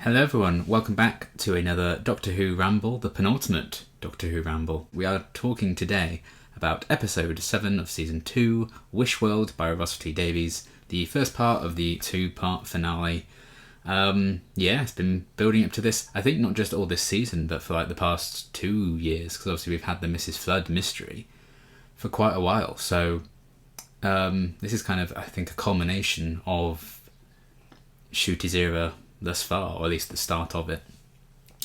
Hello everyone, welcome back to another Doctor Who Ramble, the penultimate Doctor Who Ramble. We are talking today about episode 7 of season 2, Wish World by Ross T. Davies, the first part of the 2-part finale. It's been building up to this, I think not just all this season, but for like the past 2 years, because obviously we've had the Mrs. Flood mystery for quite a while. So this is kind of, I think, a culmination of Ncuti's era thus far, or at least the start of it,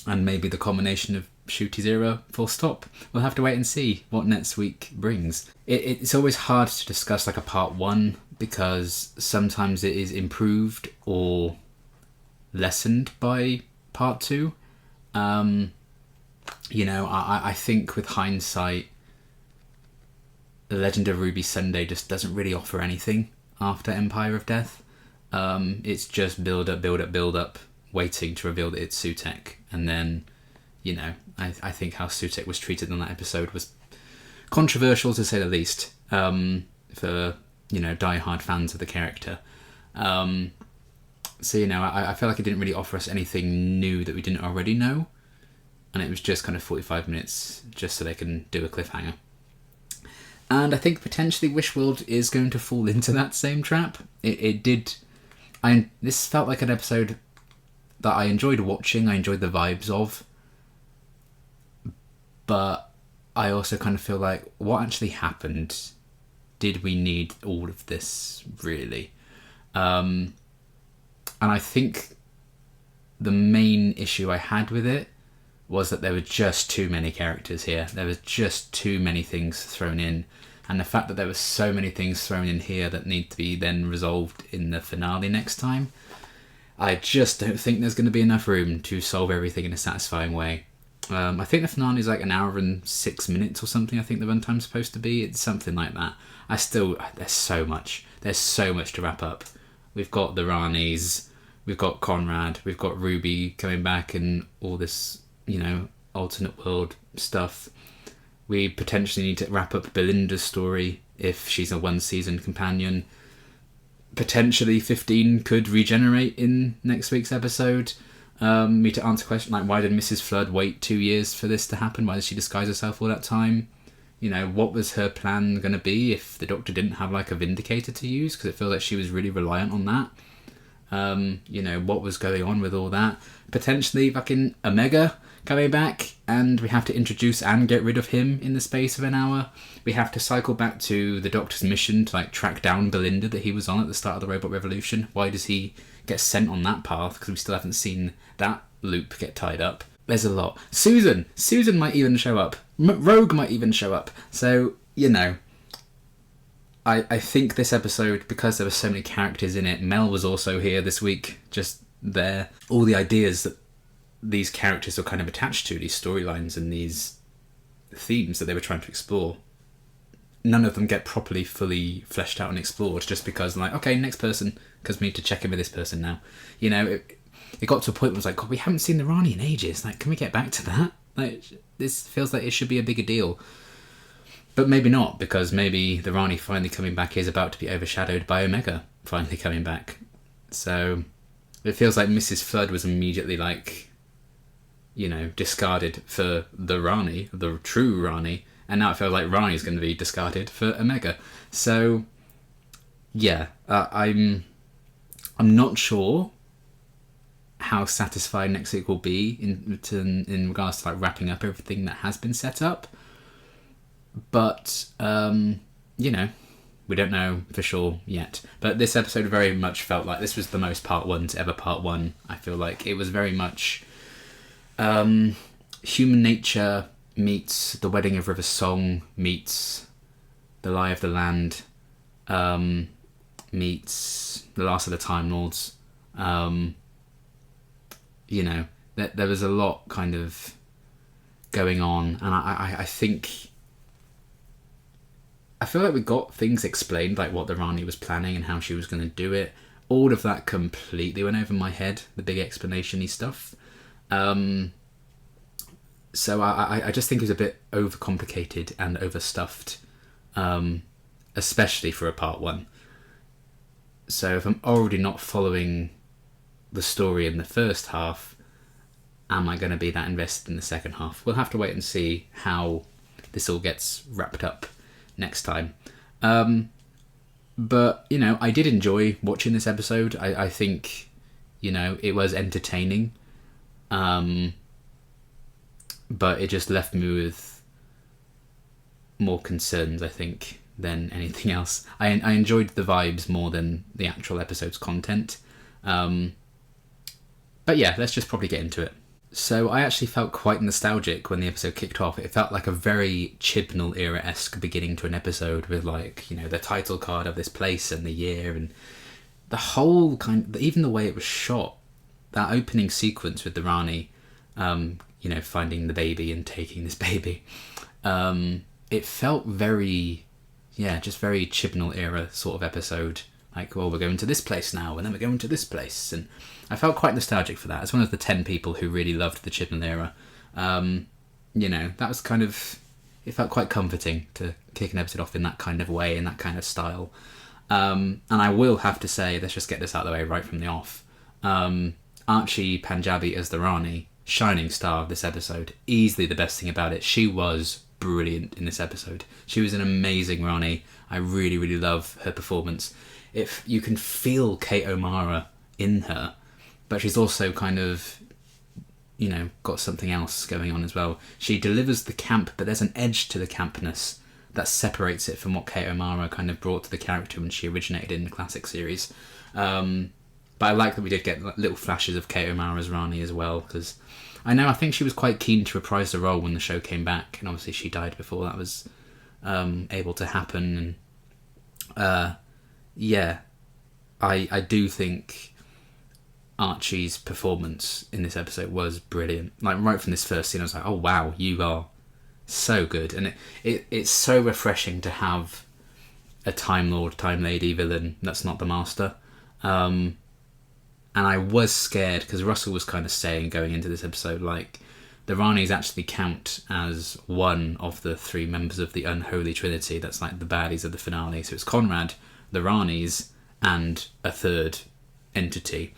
and maybe the culmination of Ncuti's era full stop. We'll have to wait and see what next week brings. It's always hard to discuss like a part 1 because sometimes it is improved or lessened by part 2. I think with hindsight, The Legend of Ruby Sunday just doesn't really offer anything after Empire of Death. It's just build up, waiting to reveal that it's Sutekh. And then, I think how Sutekh was treated in that episode was controversial to say the least, for, die-hard fans of the character. I feel like it didn't really offer us anything new that we didn't already know. And it was just kind of 45 minutes just so they can do a cliffhanger. And I think potentially Wishworld is going to fall into that same trap. It did. This felt like an episode that I enjoyed watching, I enjoyed the vibes of, but I also kind of feel like, what actually happened? Did we need all of this, really? And I think the main issue I had with it was that there were just too many characters here. There was just too many things thrown in. And the fact that there were so many things thrown in here that need to be then resolved in the finale next time, I just don't think there's going to be enough room to solve everything in a satisfying way. I think the finale is like an hour and 6 minutes or something. I think the runtime's supposed to be. It's something like that. There's so much. There's so much to wrap up. We've got the Ranis, we've got Conrad, we've got Ruby coming back and all this, alternate world stuff. We potentially need to wrap up Belinda's story if she's a one-season companion. Potentially 15 could regenerate in next week's episode. Me to answer a question like, why did Mrs. Flood wait 2 years for this to happen? Why did she disguise herself all that time? What was her plan going to be if the Doctor didn't have like a Vindicator to use? Because it feels like she was really reliant on that. What was going on with all that? Potentially fucking Omega coming back, and we have to introduce and get rid of him in the space of an hour. We have to cycle back to the Doctor's mission to like track down Belinda that he was on at the start of the Robot Revolution. Why does he get sent on that path? Because we still haven't seen that loop get tied up. There's a lot. Susan might even show up. Rogue might even show up. So, I think this episode, because there were so many characters in it, Mel was also here this week, just there. All the ideas that these characters were kind of attached to, these storylines and these themes that they were trying to explore, none of them get properly, fully fleshed out and explored just because, like, okay, next person, because we need to check in with this person now. It got to a point where it was like, God, we haven't seen the Rani in ages. Like, can we get back to that? Like, this feels like it should be a bigger deal. But maybe not, because maybe the Rani finally coming back is about to be overshadowed by Omega finally coming back. So it feels like Mrs. Flood was immediately like, discarded for the Rani, the true Rani, and now it feels like Rani's going to be discarded for Omega. So I'm not sure how satisfied next week will be in regards to like wrapping up everything that has been set up. But, we don't know for sure yet. But this episode very much felt like this was the most part 1 to ever part 1. I feel like it was very much human nature meets The Wedding of River Song meets The Lie of the Land meets The Last of the Time Lords. There was a lot kind of going on, and I think I feel like we got things explained, like what the Rani was planning and how she was going to do it. All of that completely went over my head, the big explanation-y stuff. So I just think it was a bit overcomplicated and overstuffed, especially for a part 1. So if I'm already not following the story in the first half, am I going to be that invested in the second half? We'll have to wait and see how this all gets wrapped up next time. But, you know, I did enjoy watching this episode. I think, you know, it was entertaining. But it just left me with more concerns, I think, than anything else. I enjoyed the vibes more than the actual episode's content. But yeah, let's just probably get into it. So I actually felt quite nostalgic when the episode kicked off. It felt like a very Chibnall era-esque beginning to an episode with, like, you know, the title card of this place and the year and the whole even the way it was shot. That opening sequence with the Rani, you know, finding the baby and taking this baby. It felt very, just very Chibnall era sort of episode. Like, well, we're going to this place now, and then we're going to this place. And I felt quite nostalgic for that. As one of the 10 people who really loved the Chibnall era. You know, that was kind of... It felt quite comforting to kick an episode off in that kind of way, in that kind of style. And I will have to say, let's just get this out of the way right from the off. Archie Panjabi as the Rani, shining star of this episode. Easily the best thing about it. She was brilliant in this episode. She was an amazing Rani. I really, really love her performance. If you can feel Kate O'Mara in her, but she's also kind of, you know, got something else going on as well. She delivers the camp, but there's an edge to the campness that separates it from what Kate O'Mara kind of brought to the character when she originated in the classic series. But I like that we did get little flashes of Kate O'Mara's Rani as well, because I think she was quite keen to reprise the role when the show came back, and obviously she died before that was able to happen. And I do think Archie's performance in this episode was brilliant. Like, right from this first scene, I was like, oh wow, you are so good. And it's so refreshing to have a Time Lord, Time Lady villain that's not the Master. And I was scared, because Russell was kind of saying going into this episode, like, the Ranis actually count as one of the 3 members of the Unholy Trinity. That's like the baddies of the finale. So it's Conrad, the Ranis, and a third entity.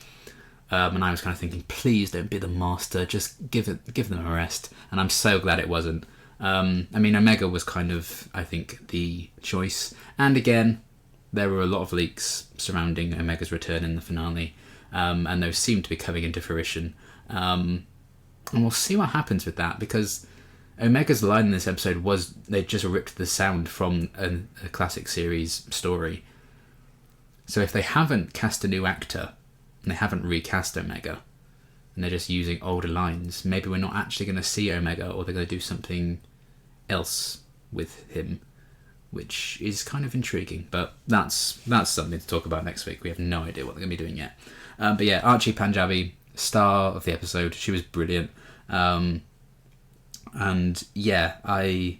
And I was kind of thinking, please don't be the Master, just give them a rest. And I'm so glad it wasn't. I mean, Omega was kind of, I think, the choice. And again, there were a lot of leaks surrounding Omega's return in the finale. And those seem to be coming into fruition. And we'll see what happens with that, because Omega's line in this episode was they just ripped the sound from a classic series story. So if they haven't cast a new actor, and they haven't recast Omega, and they're just using older lines, maybe we're not actually going to see Omega, or they're going to do something else with him, which is kind of intriguing. But that's something to talk about next week. We have no idea what they're going to be doing yet. But yeah, Archie Panjabi, star of the episode. She was brilliant. And yeah, I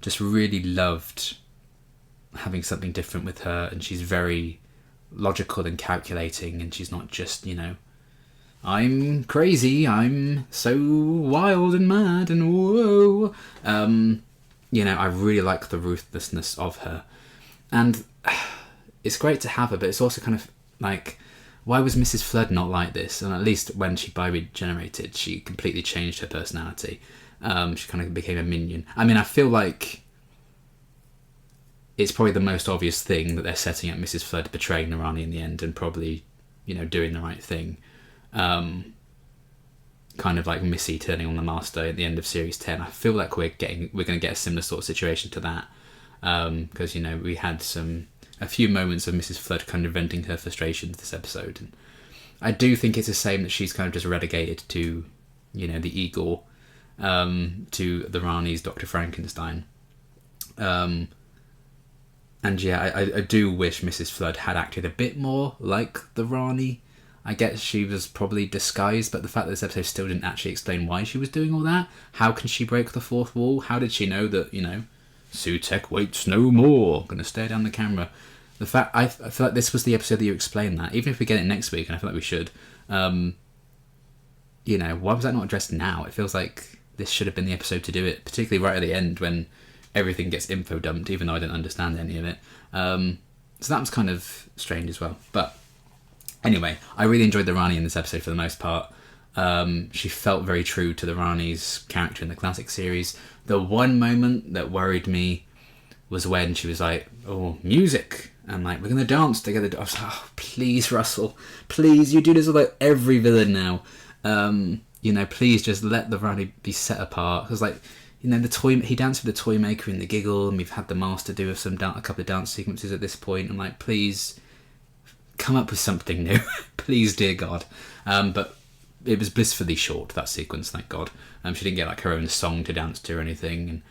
just really loved having something different with her, and she's very logical and calculating, and she's not just, you know, I'm crazy, I'm so wild and mad and whoa. You know, I really like the ruthlessness of her, and it's great to have her, but it's also kind of like, why was Mrs. Flood not like this? And at least when she bi-regenerated, she completely changed her personality. She kind of became a minion. I mean, I feel like it's probably the most obvious thing that they're setting up Mrs. Flood betraying the Rani in the end, and probably, you know, doing the right thing. Kind of like Missy turning on the Master at the end of Series 10. I feel like we're going to get a similar sort of situation to that. Because, you know, we had a few moments of Mrs. Flood kind of venting her frustrations this episode. And I do think it's a shame that she's kind of just relegated to, you know, the Igor, to the Rani's Dr. Frankenstein. And yeah, I do wish Mrs. Flood had acted a bit more like the Rani. I guess she was probably disguised, but the fact that this episode still didn't actually explain why she was doing all that. How can she break the fourth wall? How did she know that, you know, Sutek waits no more, gonna stare down the camera? The fact, I feel like this was the episode that you explained that. Even if we get it next week, and I feel like we should, you know, why was that not addressed now? It feels like this should have been the episode to do it, particularly right at the end when everything gets info dumped, even though I didn't understand any of it. So that was kind of strange as well. But Anyway, I really enjoyed the Rani in this episode for the most part. She felt very true to the Rani's character in the classic series. The one moment that worried me was when she was like, "Oh, music," and like, "We're gonna dance together." I was like, "Oh, please, Russell, please, you do this with like every villain now. Please just let the Rani be set apart." Because like, he danced with the toy maker in the Giggle, and we've had the Master do a couple of dance sequences at this point. And like, please come up with something new, please, dear God. But it was blissfully short, that sequence, thank God. She didn't get like her own song to dance to or anything. And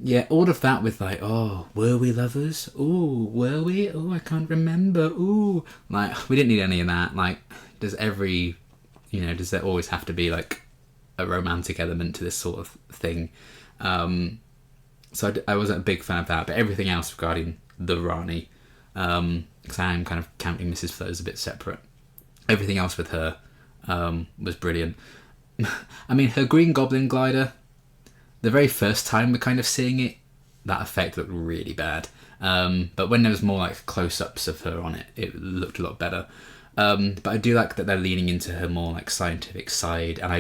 yeah, all of that with like, "Oh, were we lovers? Ooh, were we? Oh, I can't remember. Ooh." Like, we didn't need any of that. Like, does there always have to be like a romantic element to this sort of thing? So I wasn't a big fan of that, but everything else regarding the Rani, because I am kind of counting Mrs. Flo as a bit separate. Everything else with her was brilliant. I mean, her Green Goblin glider, the very first time we're kind of seeing it, that effect looked really bad. But when there was more like close-ups of her on it, it looked a lot better. But I do like that they're leaning into her more like scientific side, and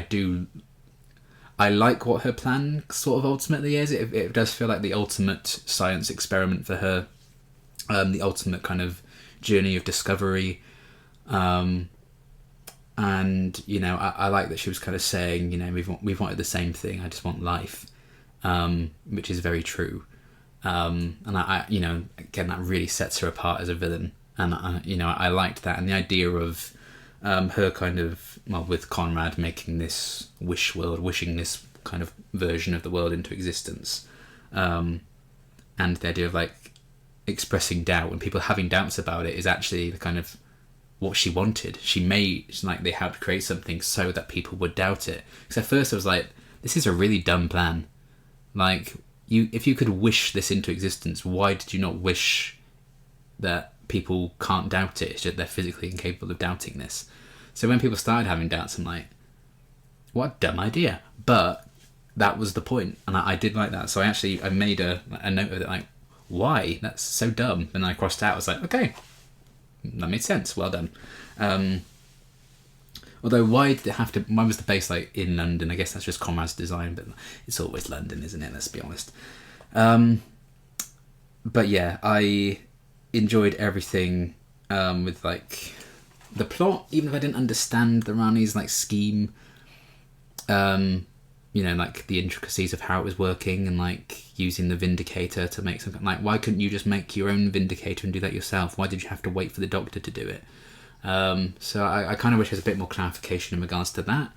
I like what her plan sort of ultimately is. It does feel like the ultimate science experiment for her, the ultimate kind of journey of discovery. And I like that she was kind of saying, we've wanted the same thing. I just want life, which is very true. And I again, that really sets her apart as a villain. And I liked that, and the idea of her kind of, well, with Conrad making this wishing this kind of version of the world into existence, and the idea of like expressing doubt and people having doubts about it is actually the kind of what she wanted. They helped create something so that people would doubt it. Because at first I was like, this is a really dumb plan. Like, if you could wish this into existence, why did you not wish that people can't doubt it? It's just they're physically incapable of doubting this. So when people started having doubts, I'm like, what a dumb idea. But that was the point, and I did like that. So I made a note of it, like, why? That's so dumb. And I crossed out. I was like, okay, that made sense. Well done. Although, why was the base like in London? I guess that's just Conrad's design, but it's always London, isn't it? Let's be honest. But yeah, I enjoyed everything with like the plot, even if I didn't understand the Rani's like scheme. Like the intricacies of how it was working, and like using the Vindicator to make something. Like, why couldn't you just make your own Vindicator and do that yourself? Why did you have to wait for the Doctor to do it? So I kind of wish there was a bit more clarification in regards to that.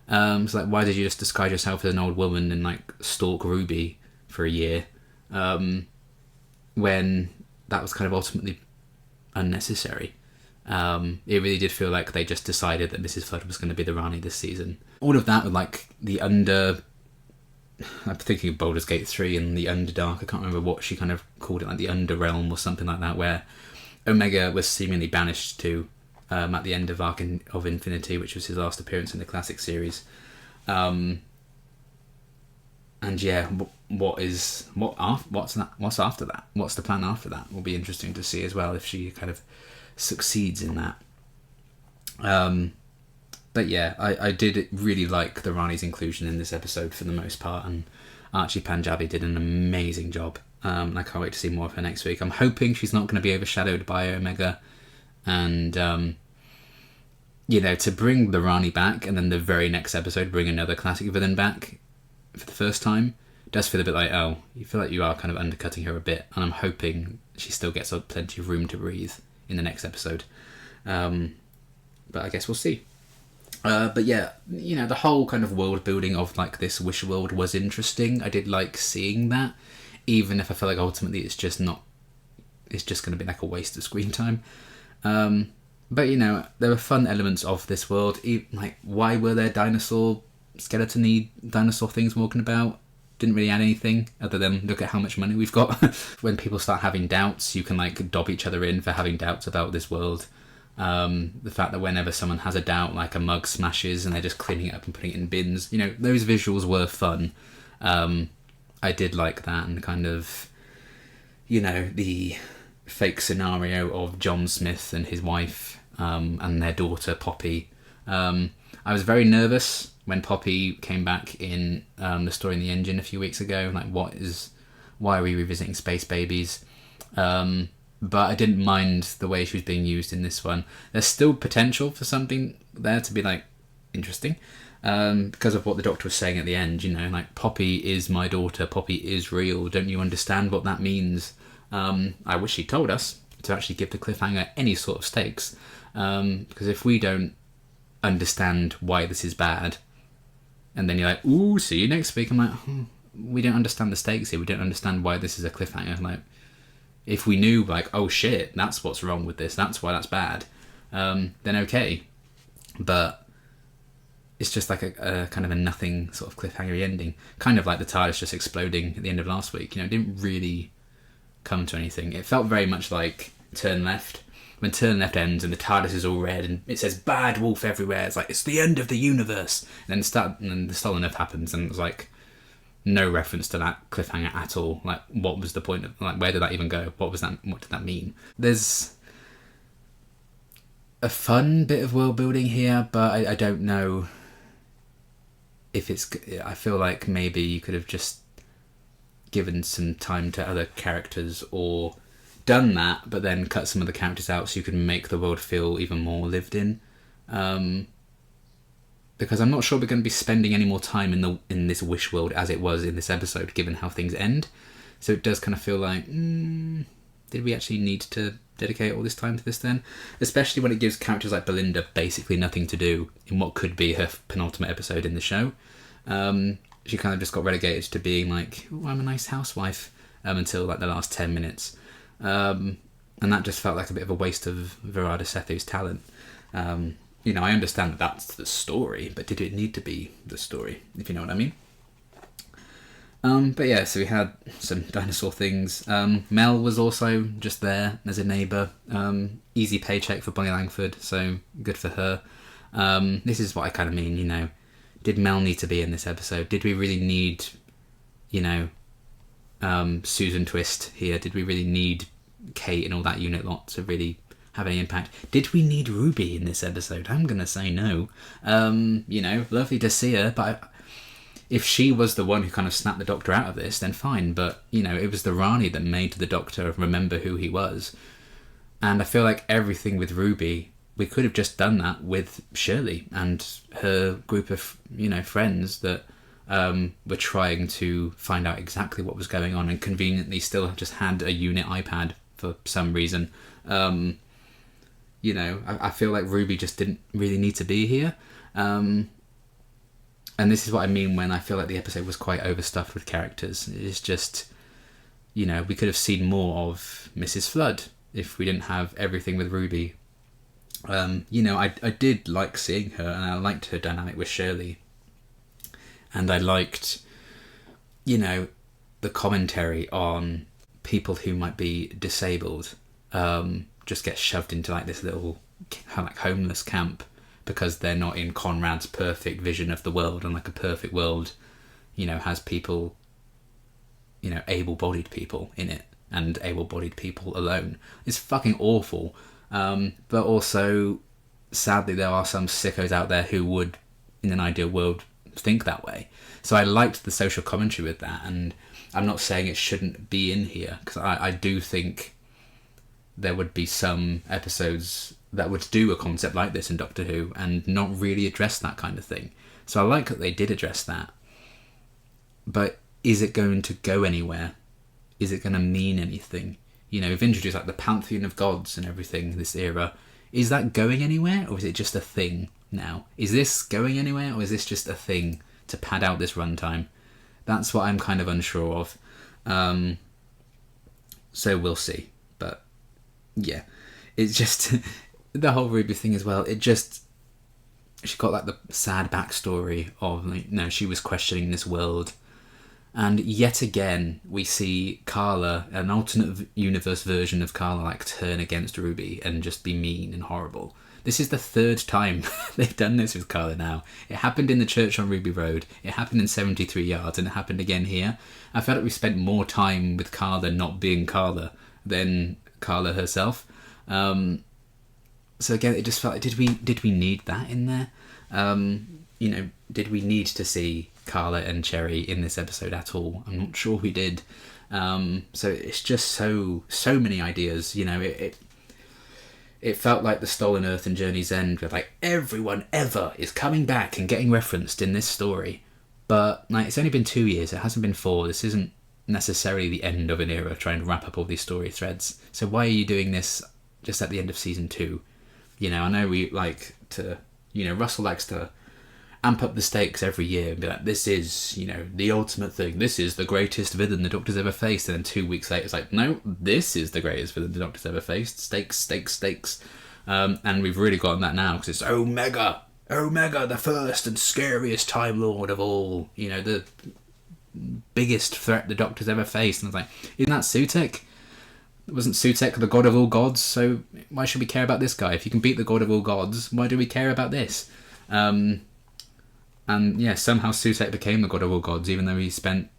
So like, why did you just disguise yourself as an old woman and like stalk Ruby for a year, when that was kind of ultimately unnecessary? It really did feel like they just decided that Mrs. Flood was going to be the Rani this season. All of that with like I'm thinking of Baldur's Gate 3 and the Underdark. I can't remember what she kind of called it, like the Underrealm or something like that, where Omega was seemingly banished to at the end of Arc of Infinity, which was his last appearance in the classic series. And yeah, what's after that? What's the plan after that? Will be interesting to see as well, if she kind of succeeds in that. But yeah, I did really like the Rani's inclusion in this episode for the most part, and Archie Panjabi did an amazing job. And I can't wait to see more of her next week. I'm hoping she's not going to be overshadowed by Omega, and to bring the Rani back and then the very next episode bring another classic villain back for the first time does feel a bit like, oh, you feel like you are kind of undercutting her a bit, and I'm hoping she still gets plenty of room to breathe in the next episode. But I guess we'll see. But yeah, the whole kind of world building of like this Wish world was interesting. I did like seeing that, even if I feel like ultimately it's just going to be like a waste of screen time. But there were fun elements of this world. Like, why were there skeleton-y dinosaur things walking about? Didn't really add anything other than look at how much money we've got. When people start having doubts, you can like dob each other in for having doubts about this world. The fact that whenever someone has a doubt, like a mug smashes and they're just cleaning it up and putting it in bins, those visuals were fun. I did like that, and kind of the fake scenario of John Smith and his wife and their daughter Poppy. I was very nervous when Poppy came back in the story in the engine a few weeks ago. Like, why are we revisiting space babies? But I didn't mind the way she was being used in this one. There's still potential for something there to be like interesting, because of what the Doctor was saying at the end. You know, like, Poppy is my daughter. Poppy is real. Don't you understand what that means? I wish he told us to actually give the cliffhanger any sort of stakes, because if we don't understand why this is bad, and then you're like, ooh, see you next week, I'm like, we don't understand the stakes here. We don't understand why this is a cliffhanger. Like, if we knew, like, oh shit, that's what's wrong with this, that's why that's bad, then okay. But it's just like a kind of a nothing sort of cliffhanger ending, kind of like the TARDIS just exploding at the end of last week. You know, it didn't really come to anything. It felt very much like Turn Left. When Turn Left ends and the TARDIS is all red and it says "bad wolf" everywhere, it's like, it's the end of the universe. And then the Stolen Earth happens, and it was like no reference to that cliffhanger at all. Like, what was the point of, like, where did that even go? What did that mean? There's a fun bit of world building here, but I don't know if I feel like maybe you could have just given some time to other characters, or done that but then cut some of the characters out so you can make the world feel even more lived in, because I'm not sure we're going to be spending any more time in this wish world as it was in this episode, given how things end. So it does kind of feel like, did we actually need to dedicate all this time to this then? Especially when it gives characters like Belinda basically nothing to do in what could be her penultimate episode in the show. She kind of just got relegated to being like, oh, I'm a nice housewife, until like the last 10 minutes. And that just felt like a bit of a waste of Virada Sethu's talent. You know, I understand that that's the story, but did it need to be the story, if you know what I mean? But yeah, so we had some dinosaur things. Mel was also just there as a neighbour. Easy paycheck for Bonnie Langford, so good for her. This is what I kind of mean, you know. Did Mel need to be in this episode? Did we really need, you know, Susan Twist here? Did we really need Kate and all that unit lot to really have any impact? Did we need Ruby in this episode? I'm going to say no. You know, lovely to see her, but if she was the one who kind of snapped the Doctor out of this, then fine. But, you know, it was the Rani that made the Doctor remember who he was. And I feel like everything with Ruby, we could have just done that with Shirley and her group of, you know, friends that were trying to find out exactly what was going on, and conveniently still just had a unit iPad for some reason. You know, I feel like Ruby just didn't really need to be here. And this is what I mean when I feel like the episode was quite overstuffed with characters. It's just, you know, we could have seen more of Mrs. Flood if we didn't have everything with Ruby. You know, I did like seeing her, and I liked her dynamic with Shirley. And I liked, you know, the commentary on people who might be disabled, just get shoved into like this little like homeless camp because they're not in Conrad's perfect vision of the world, and like a perfect world, you know, has people, you know, able-bodied people in it, and able-bodied people alone. It's fucking awful. But also, sadly, there are some sickos out there who would, in an ideal world, think that way. So I liked the social commentary with that, and I'm not saying it shouldn't be in here, because I do think there would be some episodes that would do a concept like this in Doctor Who and not really address that kind of thing. So I like that they did address that. But is it going to go anywhere? Is it going to mean anything? You know, we've introduced like the pantheon of gods and everything this era. Is that going anywhere, or is it just a thing now? Is this going anywhere, or is this just a thing to pad out this runtime? That's what I'm kind of unsure of. So we'll see. But yeah, it's just the whole Ruby thing as well. It just, she got like the sad backstory of like, no, she was questioning this world. And yet again, we see Carla, an alternate universe version of Carla, like turn against Ruby and just be mean and horrible. This is the third time they've done this with Carla now. It happened in the church on Ruby Road, it happened in 73 Yards, and it happened again here. I felt like we spent more time with Carla not being Carla than Carla herself. So again, it just felt like, did we need that in there? Did we need to see Carla and Cherry in this episode at all? I'm not sure we did. So it's just so many ideas. It felt like the Stolen Earth and Journey's End, where like everyone ever is coming back and getting referenced in this story. But like, it's only been 2 years. It hasn't been 4. This isn't necessarily the end of an era trying to wrap up all these story threads. So why are you doing this just at the end of season 2? I know we like to, Russell likes to amp up the stakes every year and be like, this is, the ultimate thing. This is the greatest villain the Doctor's ever faced. And then 2 weeks later, it's like, no, this is the greatest villain the Doctor's ever faced. Stakes, stakes, stakes. And we've really gotten that now, because it's Omega, the first and scariest Time Lord of all. The biggest threat the Doctor's ever faced. And I was like, isn't that Sutek? Wasn't Sutek the god of all gods? So why should we care about this guy? If you can beat the god of all gods, why do we care about this? And yeah, somehow Sutek became the god of all gods, even though he spent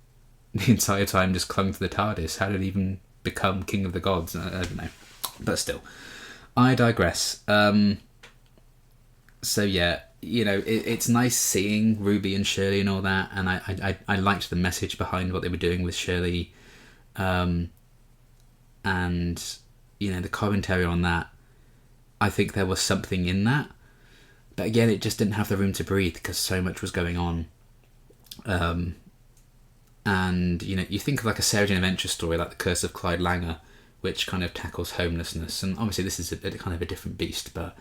the entire time just clung to the TARDIS. How did he even become king of the gods? I don't know. But still, I digress. So yeah, it's nice seeing Ruby and Shirley and all that, and I liked the message behind what they were doing with Shirley, and the commentary on that. I think there was something in that. But again, it just didn't have the room to breathe because so much was going on. And, you think of like a Sarah Jane Adventure story like The Curse of Clyde Langer, which kind of tackles homelessness. And obviously this is a kind of a different beast, but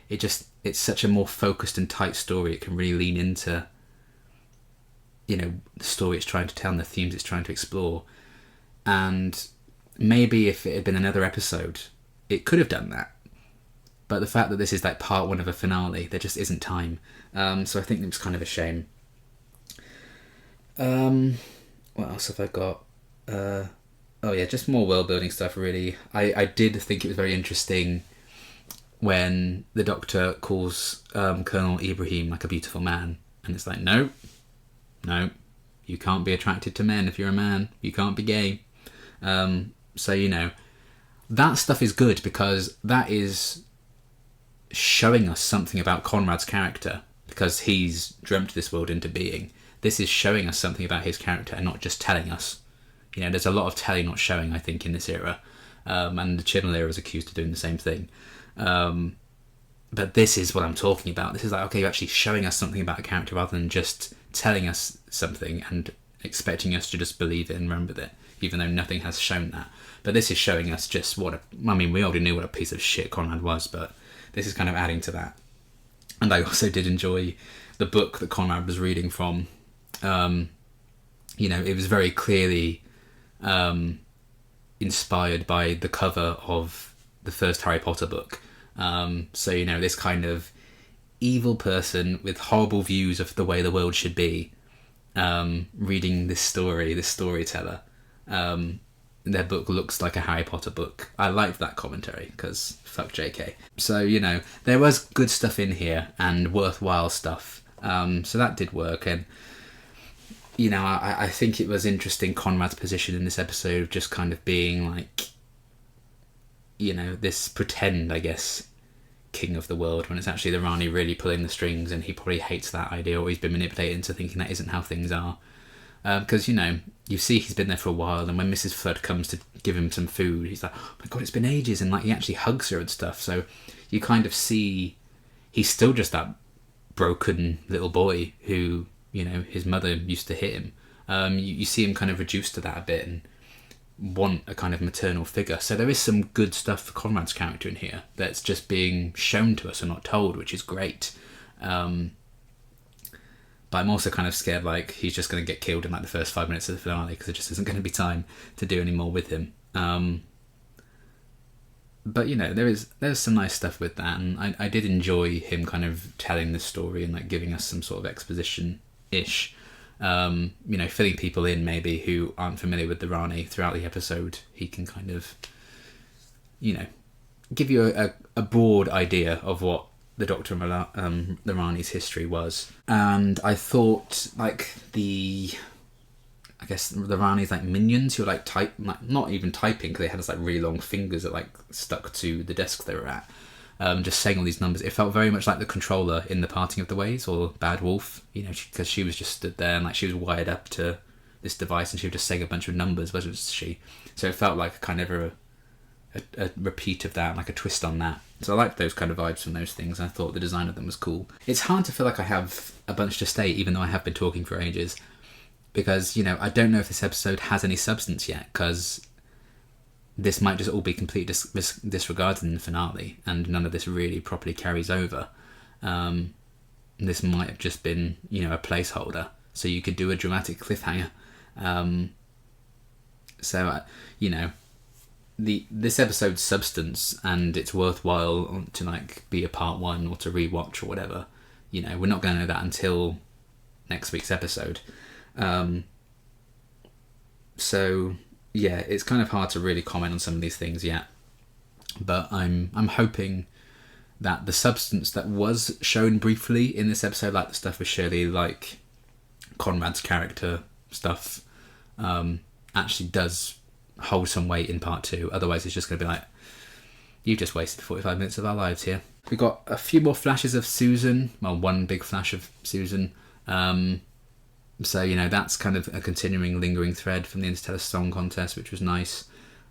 it's such a more focused and tight story. It can really lean into, the story it's trying to tell and the themes it's trying to explore. And maybe if it had been another episode, it could have done that. But the fact that this is like part 1 of a finale, there just isn't time. So I think it was kind of a shame. What else have I got? Just more world building stuff really. I did think it was very interesting when the Doctor calls Colonel Ibrahim like a beautiful man. And it's like, no, you can't be attracted to men if you're a man. You can't be gay. So, that stuff is good because that is showing us something about Conrad's character, because he's dreamt this world into being. This is showing us something about his character and not just telling us. There's a lot of telling, not showing, I think, in this era. And the Chibnall era is accused of doing the same thing. But this is what I'm talking about. This is like, okay, you're actually showing us something about a character rather than just telling us something and expecting us to just believe it and run with it, even though nothing has shown that. But this is showing us just we already knew what a piece of shit Conrad was, but this is kind of adding to that. And I also did enjoy the book that Conrad was reading from. It was very clearly inspired by the cover of the first Harry Potter book. So, this kind of evil person with horrible views of the way the world should be, reading this storyteller. Their book looks like a Harry Potter book. I liked that commentary because fuck JK. So, there was good stuff in here and worthwhile stuff. So that did work. And, I think it was interesting Conrad's position in this episode of just kind of being like, this pretend, I guess, king of the world, when it's actually the Rani really pulling the strings, and he probably hates that idea, or he's been manipulated into thinking that isn't how things are. Because, you see he's been there for a while, and when Mrs. Flood comes to give him some food, he's like, oh my god, it's been ages, and like he actually hugs her and stuff. So you kind of see he's still just that broken little boy who, his mother used to hit him. You see him kind of reduced to that a bit and want a kind of maternal figure. So there is some good stuff for Conrad's character in here that's just being shown to us and not told, which is great. But I'm also kind of scared like he's just going to get killed in like the first 5 minutes of the finale, because there just isn't going to be time to do any more with him. But there's some nice stuff with that, and I did enjoy him kind of telling the story and like giving us some sort of exposition-ish. Filling people in maybe who aren't familiar with the Rani throughout the episode. He can kind of, give you a broad idea of what the Doctor and the Rani's history was. And I thought like the Rani's like minions who were like not even typing, because they had this like really long fingers that like stuck to the desks they were at. just saying all these numbers. It felt very much like the controller in The Parting of the Ways or Bad Wolf, because she was just stood there and like she was wired up to this device and she was just saying a bunch of numbers, wasn't she? So it felt like a kind of a repeat of that, like a twist on that. So I liked those kind of vibes from those things. I thought the design of them was cool. It's hard to feel like I have a bunch to say, even though I have been talking for ages, because, I don't know if this episode has any substance yet, because this might just all be completely disregarded in the finale, and none of this really properly carries over. This might have just been, a placeholder, so you could do a dramatic cliffhanger. This episode's substance, and it's worthwhile to like be a part one or to rewatch or whatever. We're not going to know that until next week's episode. It's kind of hard to really comment on some of these things yet, but I'm hoping that the substance that was shown briefly in this episode, like the stuff with Shirley, like Conrad's character stuff, actually does hold some weight in part two. Otherwise it's just going to be like, you've just wasted 45 minutes of our lives here. We got a few more flashes of Susan, one big flash of Susan. So, that's kind of a continuing, lingering thread from the Interstellar Song Contest, which was nice.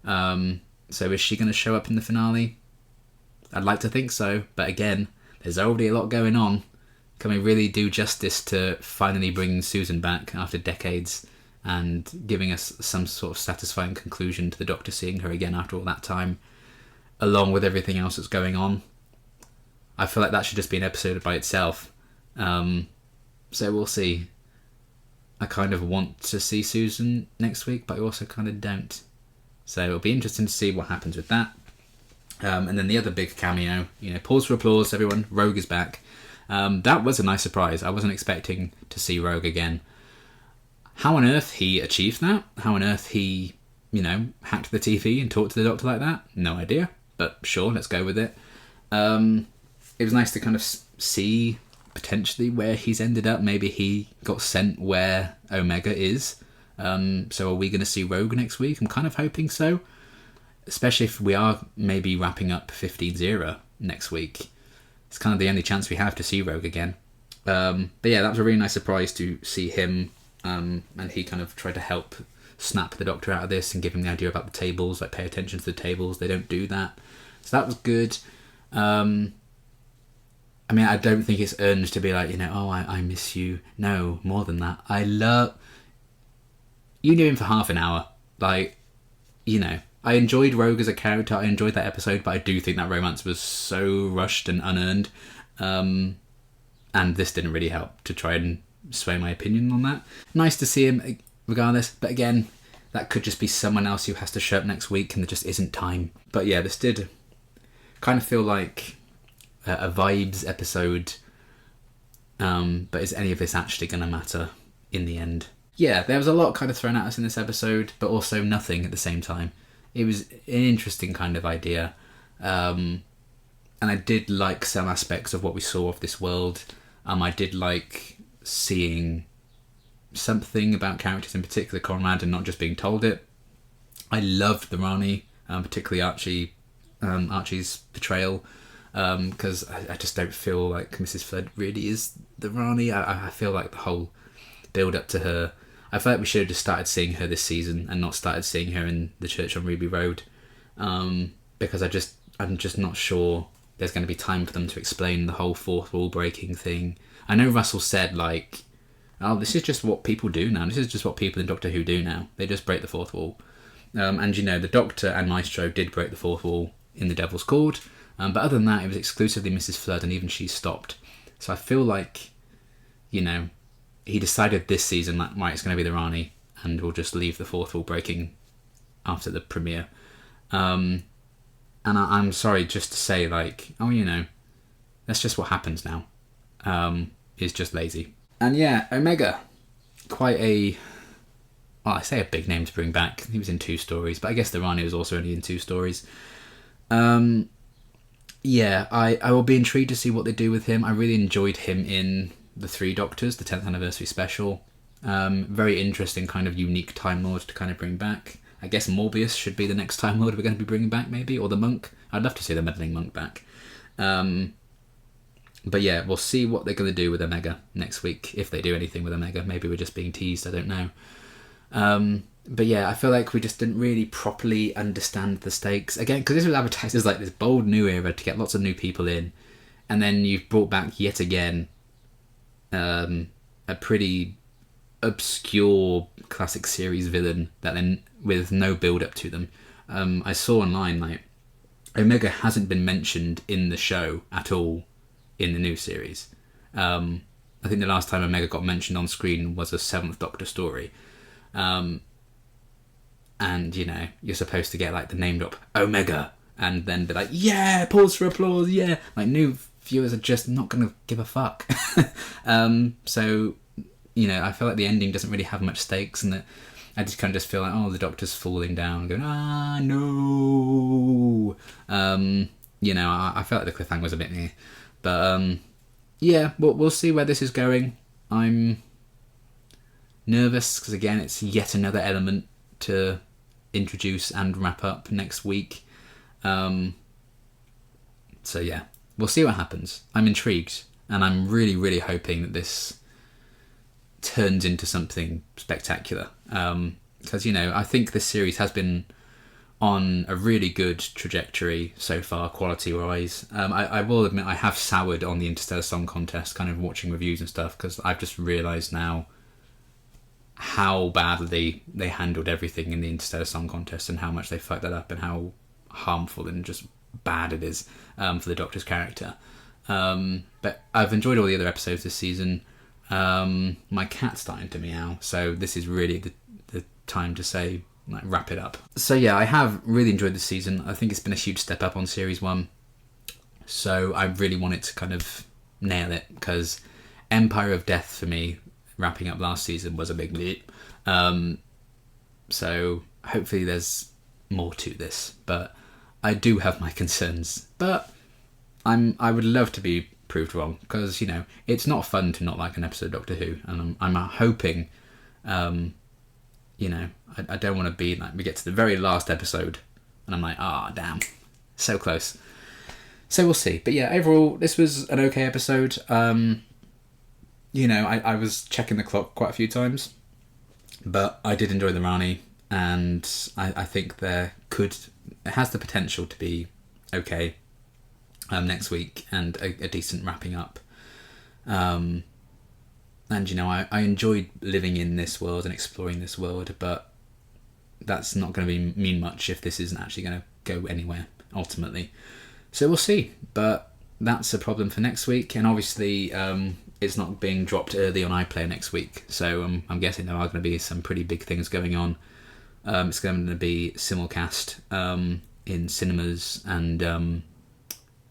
So is she going to show up in the finale? I'd like to think so, but again, there's already a lot going on. Can we really do justice to finally bringing Susan back after decades and giving us some sort of satisfying conclusion to the Doctor seeing her again after all that time, along with everything else that's going on? I feel like that should just be an episode by itself. So we'll see. I kind of want to see Susan next week, but I also kind of don't. So it'll be interesting to see what happens with that. And then the other big cameo, pause for applause, everyone, Rogue is back. That was a nice surprise. I wasn't expecting to see Rogue again. How on earth he achieved that? How on earth he, hacked the TV and talked to the Doctor like that? No idea, but sure, let's go with it. It was nice to kind of see potentially where he's ended up. Maybe he got sent where Omega is. So are we going to see Rogue next week? I'm kind of hoping so, especially if we are maybe wrapping up 15-0 next week. It's kind of the only chance we have to see Rogue again. But yeah, that was a really nice surprise to see him, and he kind of tried to help snap the Doctor out of this and give him the idea about the tables, like pay attention to the tables. They don't do that. So that was good. I don't think it's earned to be like, I miss you. No, more than that. You knew him for half an hour. Like, I enjoyed Rogue as a character. I enjoyed that episode, but I do think that romance was so rushed and unearned. And this didn't really help to try and sway my opinion on that. Nice to see him regardless, but again, that could just be someone else who has to show up next week and there just isn't time. But yeah, this did kind of feel like a vibes episode, but is any of this actually going to matter in the end? Yeah, there was a lot kind of thrown at us in this episode, but also nothing at the same time. It was an interesting kind of idea, and I did like some aspects of what we saw of this world. I did like seeing something about characters, in particular Conrad, and not just being told it. I loved the Rani, particularly Archie's portrayal, because I just don't feel like Mrs. Flood really is the Rani. I feel like the whole build up to her, I feel like we should have just started seeing her this season and not started seeing her in the church on Ruby Road, because I'm just not sure there's going to be time for them to explain the whole fourth wall breaking thing. I know Russell said like, oh, this is just what people do now. This is just what people in Doctor Who do now. They just break the fourth wall. And the Doctor and Maestro did break the fourth wall in The Devil's Cord. But other than that, it was exclusively Mrs. Flood, and even she stopped. So I feel like, he decided this season that, right, it's going to be the Rani, and we'll just leave the fourth wall breaking after the premiere. And I'm sorry just to say, like, that's just what happens now. It's just lazy. And yeah, Omega, quite I say a big name to bring back. He was in 2 stories, but I guess the Rani was also only in 2 stories. Yeah, I will be intrigued to see what they do with him. I really enjoyed him in The Three Doctors, the 10th anniversary special. Very interesting kind of unique Time Lord to kind of bring back. I guess Morbius should be the next Time Lord we're going to be bringing back, maybe, or the Monk. I'd love to see the meddling Monk back. But yeah, we'll see what they're going to do with Omega next week, if they do anything with Omega. Maybe we're just being teased, I don't know. But yeah, I feel like we just didn't really properly understand the stakes. Again, because this was advertised as like this bold new era to get lots of new people in. And then you've brought back yet again a pretty obscure classic series villain that then with no build up to them. I saw online like Omega hasn't been mentioned in the show at all in the new series. I think the last time Omega got mentioned on screen was a Seventh Doctor story. And you know, you're supposed to get like the name drop Omega and then be like, yeah, pause for applause, yeah. Like new viewers are just not gonna give a fuck. So you know, I feel like the ending doesn't really have much stakes, and that I just kind of just feel like, oh, the Doctor's falling down, going, no. You know, I felt like the cliffhanger was a bit near, but yeah, we'll see where this is going. I'm nervous because again, it's yet another element to introduce and wrap up next week. So yeah, we'll see what happens. I'm intrigued, and I'm really, really hoping that this turns into something spectacular. Because, you know, I think this series has been on a really good trajectory so far, quality-wise. I will admit I have soured on the Interstellar Song Contest, kind of watching reviews and stuff, because I've just realised now how badly they handled everything in the Interstellar Song Contest and how much they fucked that up and how harmful and just bad it is for the Doctor's character. But I've enjoyed all the other episodes this season. My cat's starting to meow, so this is really the time to say, like, wrap it up. So yeah, I have really enjoyed this season. I think it's been a huge step up on Series 1. So I really wanted to kind of nail it, because Empire of Death for me, wrapping up last season, was a big leap. So hopefully there's more to this, but I do have my concerns. But I would love to be proved wrong, because, you know, it's not fun to not like an episode of Doctor Who, and I'm hoping, you know, I don't want to be like, we get to the very last episode and I'm like, damn, so close. So we'll see. But yeah, overall, this was an okay episode. You know, I was checking the clock quite a few times, but I did enjoy the Rani, and I think it has the potential to be okay next week, and a decent wrapping up. And, you know, I enjoyed living in this world and exploring this world, but that's not going to mean much if this isn't actually going to go anywhere, ultimately. So we'll see, but that's a problem for next week, and obviously it's not being dropped early on iPlayer next week, so I'm guessing there are going to be some pretty big things going on. It's going to be simulcast in cinemas and on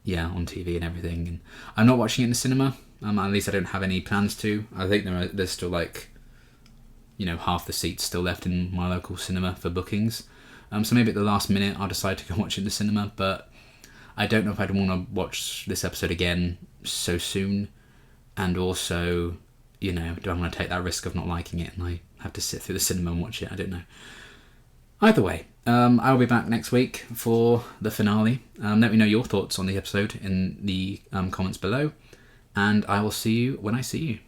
TV and everything. And I'm not watching it in the cinema. At least I don't have any plans to. I think there's still, like, you know, half the seats still left in my local cinema for bookings. So maybe at the last minute I'll decide to go watch it in the cinema, but I don't know if I'd want to watch this episode again so soon. And also, you know, do I want to take that risk of not liking it and I have to sit through the cinema and watch it? I don't know. Either way, I'll be back next week for the finale. Let me know your thoughts on the episode in the comments below, and I will see you when I see you.